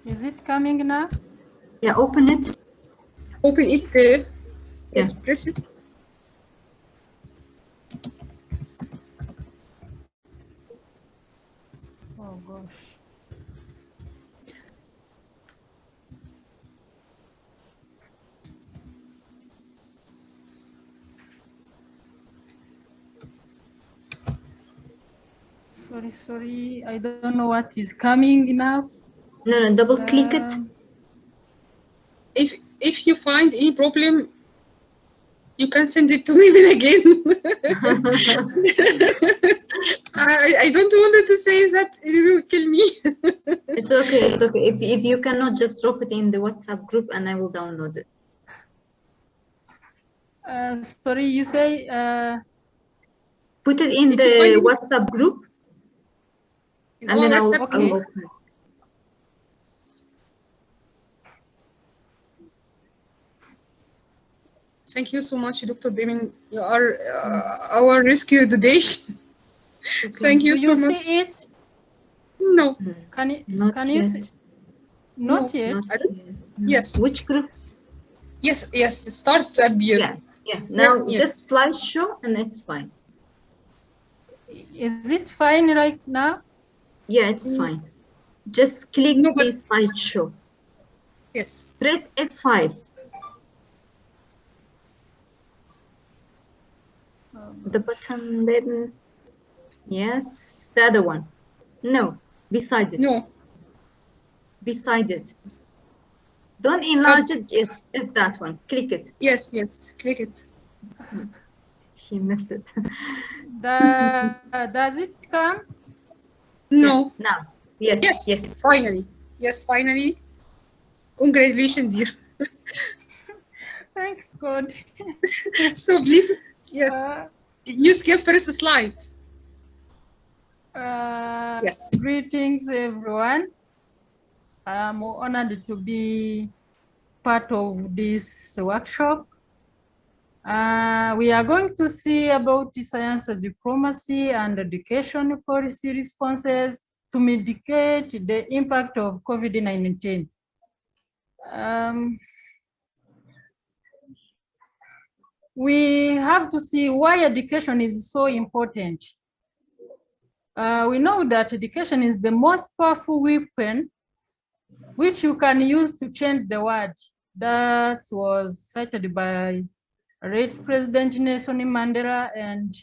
Is it coming now? Yeah, open it. Open it. Yes, press it. Oh gosh. Sorry. I don't know what is coming now. No, double click it. If you find any problem, you can send it to me again. I don't want to say that you will kill me. It's okay. It's okay. If you cannot, just drop it in the WhatsApp group, and I will download it. Sorry, you say. Put it in the WhatsApp group, and then I'll open it. Thank you so much, Dr. Bemin. You are our rescue today. Okay. Thank you so much. Do you see it? No. Can you? Not can yet. you see? Not yet. Not yet. Yes. Which group? Yes. Start to appear. Yeah. Now just slideshow, and it's fine. Is it fine right now? Yeah, it's fine. Just click the slideshow. Yes. Press F5. The button then. Yes, the other one. No, beside it. No. Beside it. Don't enlarge it. Yes, it's that one. Click it. Yes. Click it. She missed it. Does it come? No. Yeah, now. Yes. Finally. Yes, finally. Congratulations, dear. Thanks, God. So please, yes. You skip first slide. Yes. Greetings, everyone. I'm honored to be part of this workshop. We are going to see about the science of diplomacy and education policy responses to mitigate the impact of COVID-19. We have to see why education is so important. We know that education is the most powerful weapon which you can use to change the world. That was cited by late President Nelson Mandela, and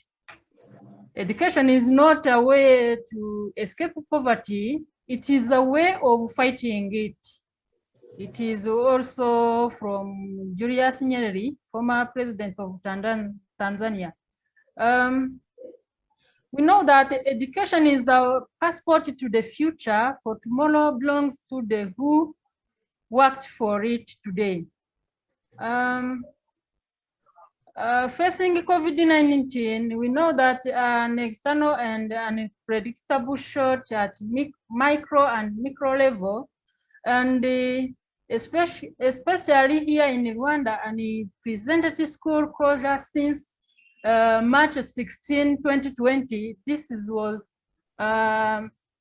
education is not a way to escape poverty, it is a way of fighting it. It is also from Julius Nyerere, former president of Tanzania. We know that education is our passport to the future, for tomorrow belongs to the who worked for it today. Facing COVID-19, we know that an external and unpredictable shock at micro and macro level, and especially here in Rwanda, and presented school closure since March 16, 2020. This was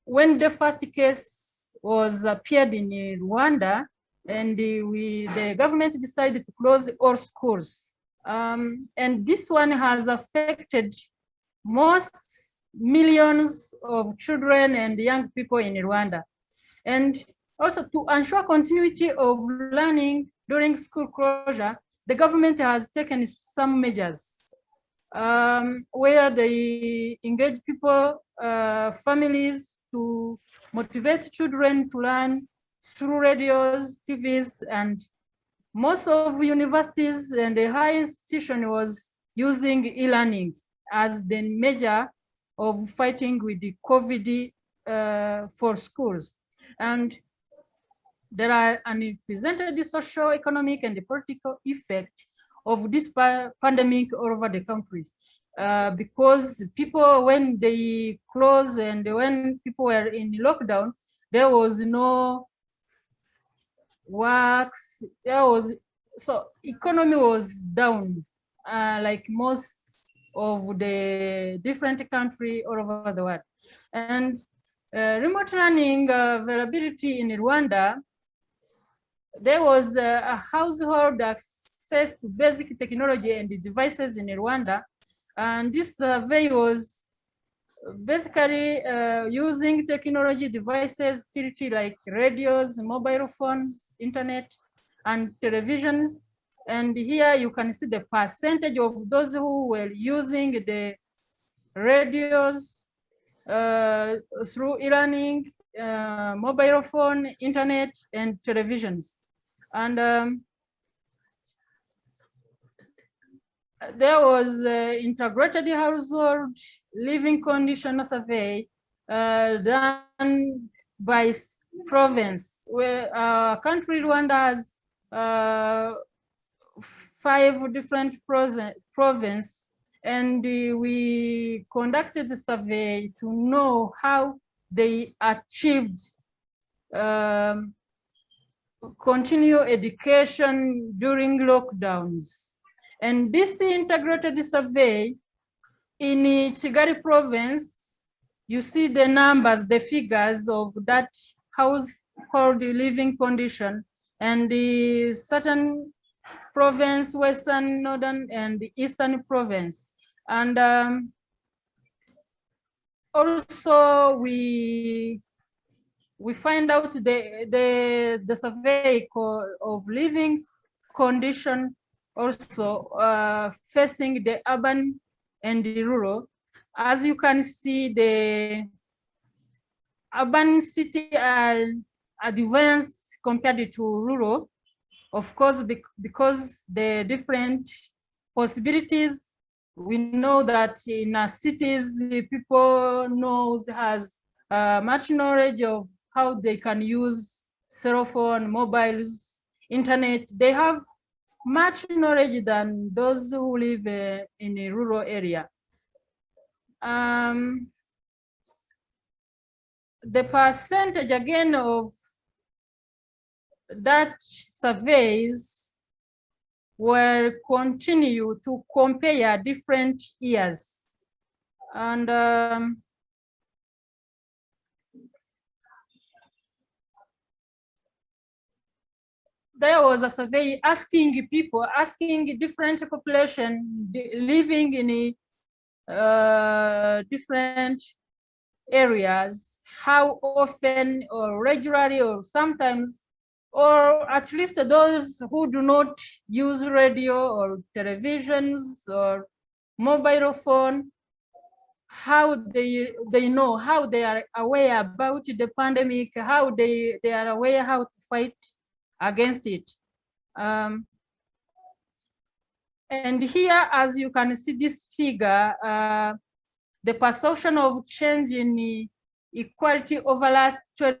when the first case was appeared in Rwanda, and the government decided to close all schools. And this one has affected most millions of children and young people in Rwanda. And also, to ensure continuity of learning during school closure, the government has taken some measures where they engage people, families, to motivate children to learn through radios, TVs, and most of universities and the higher institution was using e-learning as the measure of fighting with the COVID for schools. And there are unprecedented the social, economic, and the political effect of this pandemic all over the countries. because people, when they closed and when people were in lockdown, there was no works. So economy was down, like most of the different country all over the world. And remote learning availability in Rwanda, there was a household access to basic technology and devices in Rwanda. And this survey was basically using technology devices, like radios, mobile phones, internet, and televisions. And here you can see the percentage of those who were using the radios through e-learning, mobile phone, internet, and televisions. And there was integrated household living condition survey done by province, where country Rwanda has 5 different provinces, and we conducted the survey to know how they achieved continue education during lockdowns. And this integrated survey in Kigali province, you see the numbers, the figures of that household living condition, and the certain province, Western, Northern, and the Eastern province. And also we find out the survey of living condition also facing the urban and the rural. As you can see, the urban city are advanced compared to rural, of course, because the different possibilities. We know that in cities, people has much knowledge of how they can use cell phone, mobiles, internet. They have much knowledge than those who live in a rural area. The percentage again of that surveys will continue to compare different years. And there was a survey asking people, asking different population living in different areas, how often or regularly or sometimes, or at least those who do not use radio or televisions or mobile phone, how they know, how they are aware about the pandemic, how they are aware how to fight against it. And here, as you can see this figure, the perception of change in equality over last 12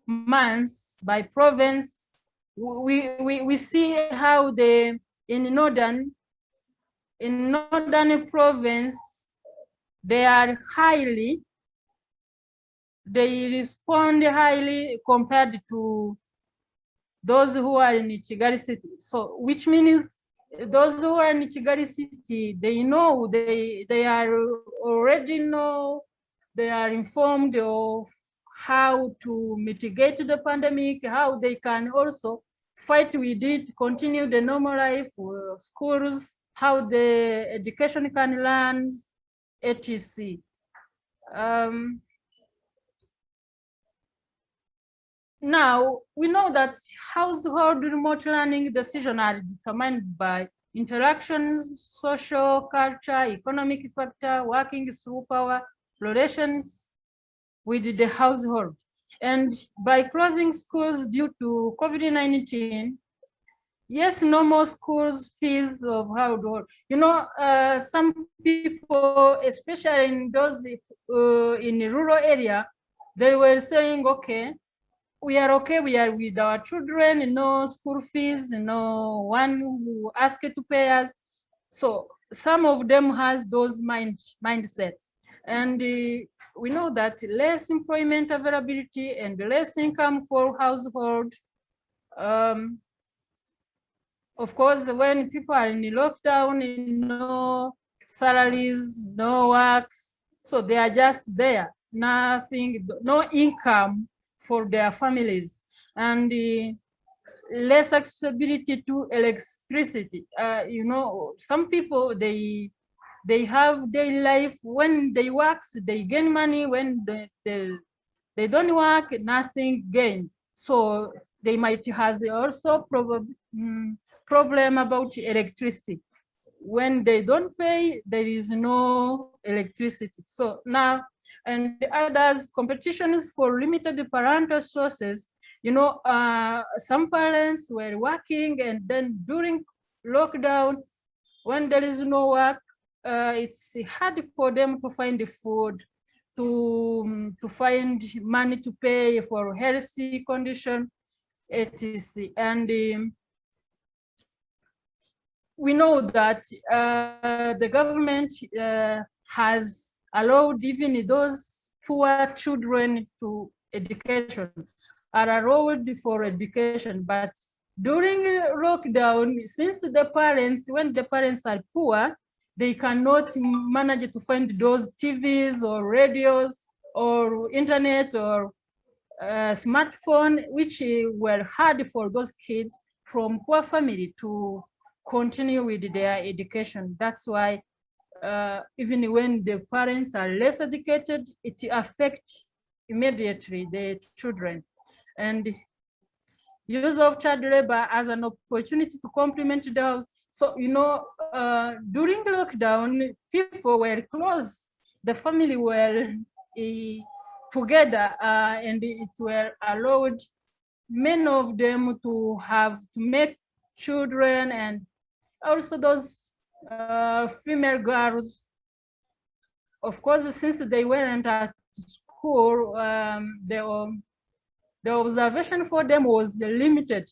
months by province, we see how in northern province, they respond highly compared to those who are in Kigali city. So which means those who are in Kigali city, they know, they already know, they are informed of how to mitigate the pandemic, how they can also fight with it, continue the normal life, schools, how the education can learn, etc. Now, we know that household remote learning decisions are determined by interactions, social, culture, economic factor, working through power relations with the household. And by closing schools due to COVID-19, yes, normal schools fees of household. You know, some people, especially in those in the rural area, they were saying, okay, we are okay, we are with our children, no school fees, no one who asked to pay us. So some of them has those mindsets. And we know that less employment availability and less income for household. Of course, when people are in lockdown, no salaries, no works, so they are just there, nothing, no income for their families, and less accessibility to electricity. You know, some people, they have daily life. When they work, they gain money. When they don't work, nothing gain. So they might have also problem about electricity. When they don't pay, there is no electricity. So now, and the others, competitions for limited parental sources. You know, some parents were working, and then during lockdown, when there is no work, it's hard for them to find the food, to find money to pay for healthy condition, etc. And we know that the government has allowed even those poor children to education, are allowed for education. But during lockdown, since the parents, when the parents are poor, they cannot manage to find those TVs or radios or internet or smartphone, which were hard for those kids from poor family to continue with their education. That's why even when the parents are less educated, it affects immediately the children. And use of child labor as an opportunity to complement the. So, you know, during lockdown, people were close, the family were together, and it were allowed many of them to have to make children, and also those female girls. Of course, since they weren't at school, the observation for them was limited.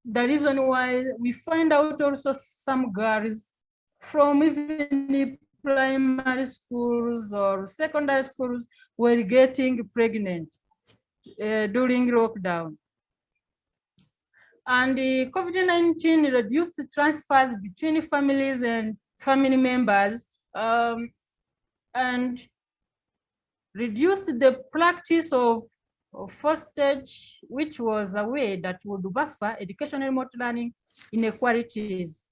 The reason why we find out also some girls from even primary schools or secondary schools were getting pregnant during lockdown. And the COVID-19 reduced the transfers between families and family members, and reduced the practice of foster-stage, which was a way that would buffer educational remote learning inequalities.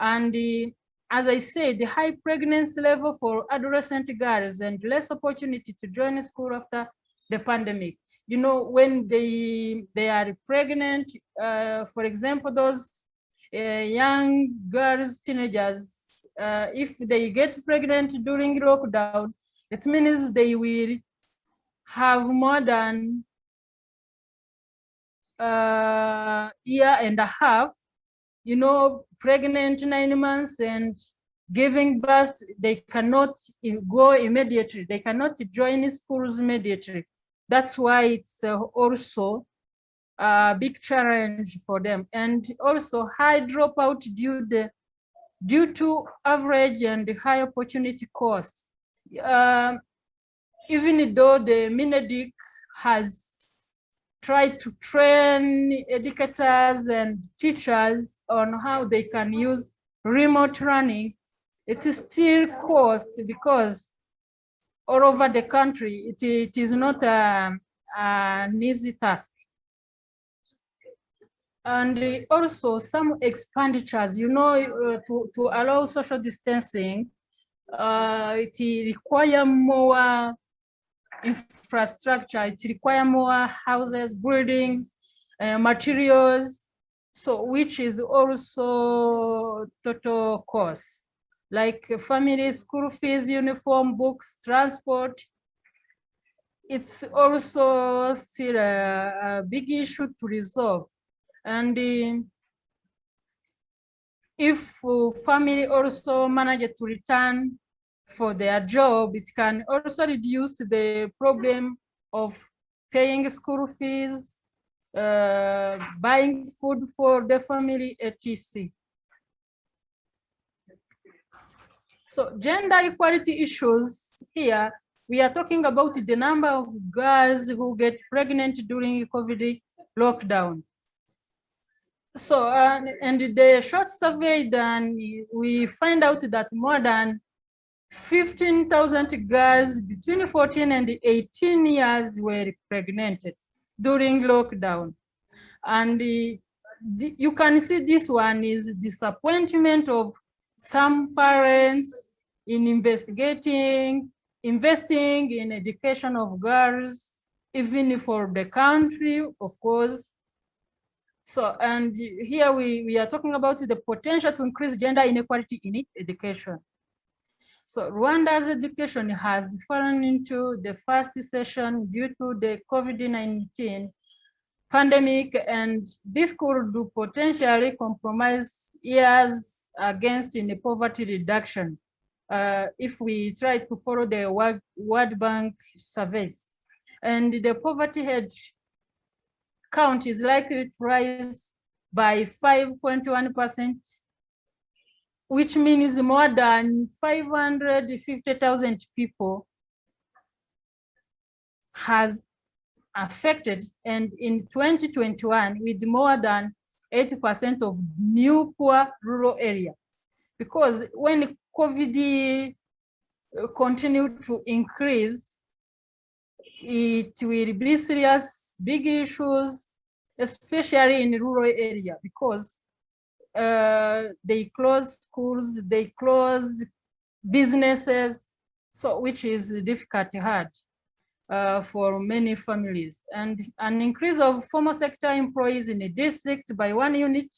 And as I said, the high pregnancy level for adolescent girls and less opportunity to join school after the pandemic. You know, when they are pregnant, for example, those young girls, teenagers, if they get pregnant during lockdown, it means they will have more than year and a half, you know, pregnant 9 months and giving birth. They cannot go immediately. They cannot join schools immediately. That's why it's also a big challenge for them. And also high dropout due to average and high opportunity cost. Even though the MINEDIC has tried to train educators and teachers on how they can use remote learning, it is still cost, because all over the country, it is not an easy task. And also some expenditures, you know, to allow social distancing, it requires more infrastructure, it requires more houses, buildings, materials, so which is also total cost, like family school fees, uniform, books, transport. It's also still a big issue to resolve. And if family also manage to return for their job, it can also reduce the problem of paying school fees, buying food for the family, etc. So gender equality issues here, we are talking about the number of girls who get pregnant during COVID lockdown. So, and the short survey done, we find out that more than 15,000 girls between 14 and 18 years were pregnant during lockdown. And you can see this one is disappointment of some parents in investing in education of girls, even for the country, of course. So, and here we are talking about the potential to increase gender inequality in education. So Rwanda's education has fallen into the first recession due to the COVID-19 pandemic, and this could potentially compromise years against in the poverty reduction if we try to follow the World Bank surveys. And the poverty hedge count is likely to rise by 5.1%, which means more than 550,000 people has affected, and in 2021 with more than 80% of new poor rural area. Because when COVID continue to increase, it will be serious, big issues, especially in rural area, because they close schools, they close businesses, so which is difficult, hard for many families. And an increase of formal sector employees in the district by 1 unit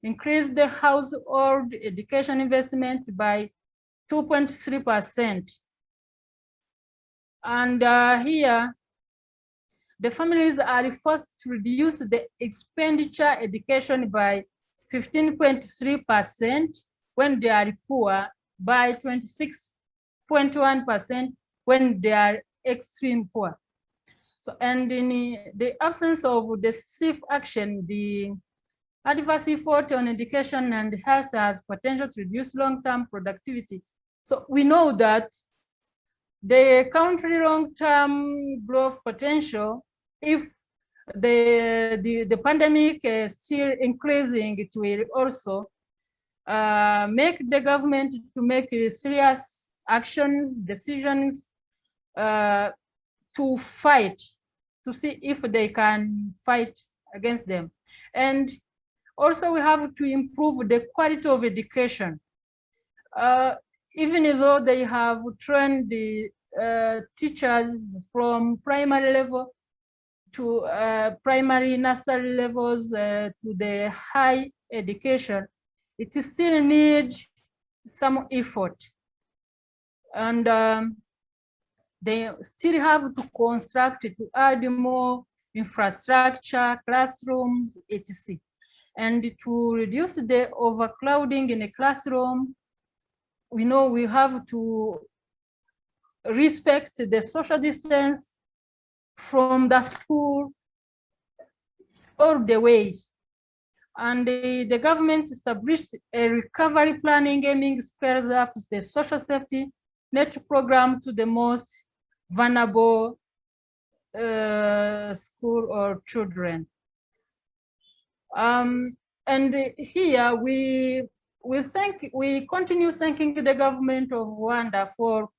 increased the household education investment by 2.3%. And here, the families are forced to reduce the expenditure education by 15.3% when they are poor, by 26.1% when they are extreme poor. So, and in the absence of decisive action, the adverse effect on education and health has potential to reduce long-term productivity. So we know that the country long-term growth potential, if the pandemic is still increasing, it will also make the government to make serious actions, decisions to fight, to see if they can fight against them. And also we have to improve the quality of education. Even though they have trained the teachers from primary level to primary nursery levels to the high education, it still needs some effort. And they still have to construct, to add more infrastructure, classrooms, etc. And to reduce the overcrowding in the classroom, we know we have to respect the social distance from the school all the way. And the government established a recovery planning aiming scales up the social safety net program to the most vulnerable school or children. And here we continue thanking the government of Rwanda for